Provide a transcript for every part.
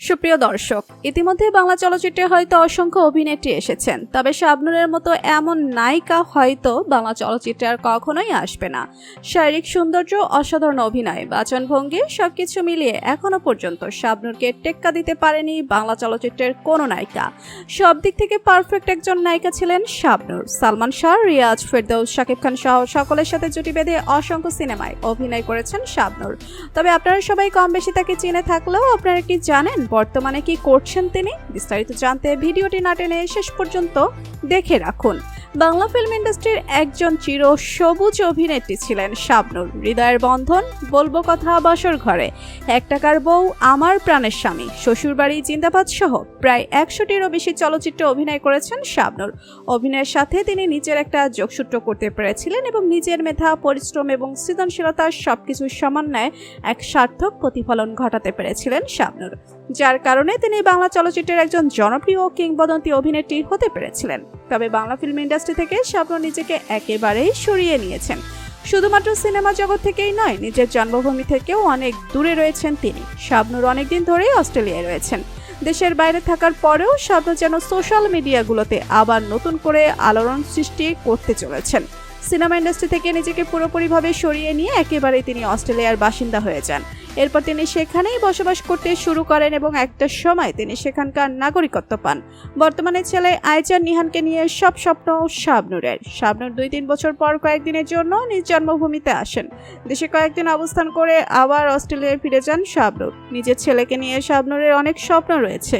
সুপ্রিয় দর্শক, ইতিমধ্যে বাংলা চলচ্চিত্রে হয়তো অসংখ্য অভিনেত্রী এসেছেন, তবে শাবনূরের মতো এমন নায়িকা হয়তো বাংলা চলচ্চিত্রে আর কখনোই আসবে না। শারীরিক সৌন্দর্য, অসাধারণ অভিনয়, বাচনভঙ্গি সবকিছু মিলিয়ে এখনো পর্যন্ত শাবনূরকে টেক্কা দিতে পারেনি বাংলা চলচ্চিত্রের কোনো নায়িকা। সব দিক থেকে পারফেক্ট একজন নায়িকা ছিলেন শাবনূর। সালমান শাহ, রিয়াজ, ফেরদৌস, শাকিব খান সহ সকলের সাথে জুটি বেঁধে অসংখ্য সিনেমায় অভিনয় করেছেন শাবনূর। তবে আপনারা সবাই কম বেশি তাকে চিনে থাকলেও আপনারা কি জানেন বর্তমানে কি করছেন তিনি? বিস্তারিত জানতে ভিডিওটি না টেনে শেষ পর্যন্ত দেখে রাখুন। বাংলা ফিল্ম ইন্ডাস্ট্রির একজন চির সবুজ অভিনেত্রী ছিলেন শাবনূর। হৃদয়ের বন্ধন, বলবো কথা, বাসর ঘরে, এক টাকার বউ, আমার প্রাণের স্বামী, শ্বশুরবাড়ি জিন্দাবাদ সহ প্রায় 100টিরও বেশি চলচ্চিত্রে অভিনয় করেছেন শাবনূর। অভিনয়ের সাথে তিনি নিজের একটা যোগসূত্র করতে পেরেছিলেন এবং নিজের মেধা, পরিশ্রম এবং সৃজনশীলতার সবকিছুর সমন্বয়ে এক সার্থক প্রতিফলন ঘটাতে পেরেছিলেন শাবনূর, যার কারণে তিনি বাংলা চলচ্চিত্রের একজন জনপ্রিয় ও কিংবদন্তি অভিনেত্রী হতে পেরেছিলেন। তবে বাংলা ফিল্ম ইন্ডাস্ট্রি থেকে শাবনূর নিজেকে একেবারেই সরিয়ে নিয়েছেন। শুধুমাত্র সিনেমা জগৎ থেকেই নয়, নিজের জন্মভূমি থেকেও অনেক দূরে রয়েছেন তিনি। শাবনূর অনেকদিন ধরেই অস্ট্রেলিয়ায় রয়েছেন। দেশের বাইরে থাকার পরেও শাবনূর যেন সোশ্যাল মিডিয়াগুলোতে আবার নতুন করে আলোড়ন সৃষ্টি করতে চলেছেন। সিনেমা ইন্ডাস্ট্রি থেকে নিজেকে পুরোপুরিভাবে সরিয়ে নিয়ে একেবারে তিনি অস্ট্রেলিয়ার বাসিন্দা হয়ে যান। এরপর তিনি সেখানেই বসবাস করতে শুরু করেন এবং একটা সময় তিনি সেখানকার নাগরিকত্ব পান। বর্তমানে ছেলে আইজান নিহানকে নিয়ে সব স্বপ্ন শাবনূরের। শাবনূর 2-3 বছর পর কয়েকদিনের জন্য নিজ জন্মভূমিতে আসেন। দেশে কয়েকদিন অবস্থান করে আবার অস্ট্রেলিয়ায় ফিরে যান শাবনূর। নিজের ছেলেকে নিয়ে শাবনূরের অনেক স্বপ্ন রয়েছে।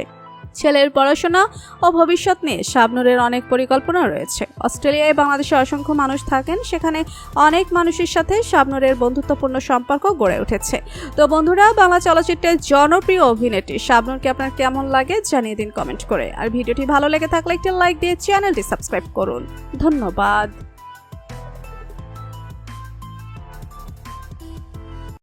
ছেলের পড়াশোনা ও ভবিষ্যৎ নিয়ে শাবনূরের অনেক পরিকল্পনা রয়েছে। অস্ট্রেলিয়ায় বাংলাদেশে অসংখ্য মানুষ থাকেন, সেখানে অনেক মানুষের সাথে শাবনূরের বন্ধুত্বপূর্ণ সম্পর্ক গড়ে উঠেছে। তো বন্ধুরা, বাংলা চলচ্চিত্রের জনপ্রিয় অভিনেত্রী শাবনূরকে আপনার কেমন লাগে জানিয়ে দিন কমেন্ট করে। আর ভিডিওটি ভালো লেগে থাকলে একটি লাইক দিয়ে চ্যানেলটি সাবস্ক্রাইব করুন। ধন্যবাদ।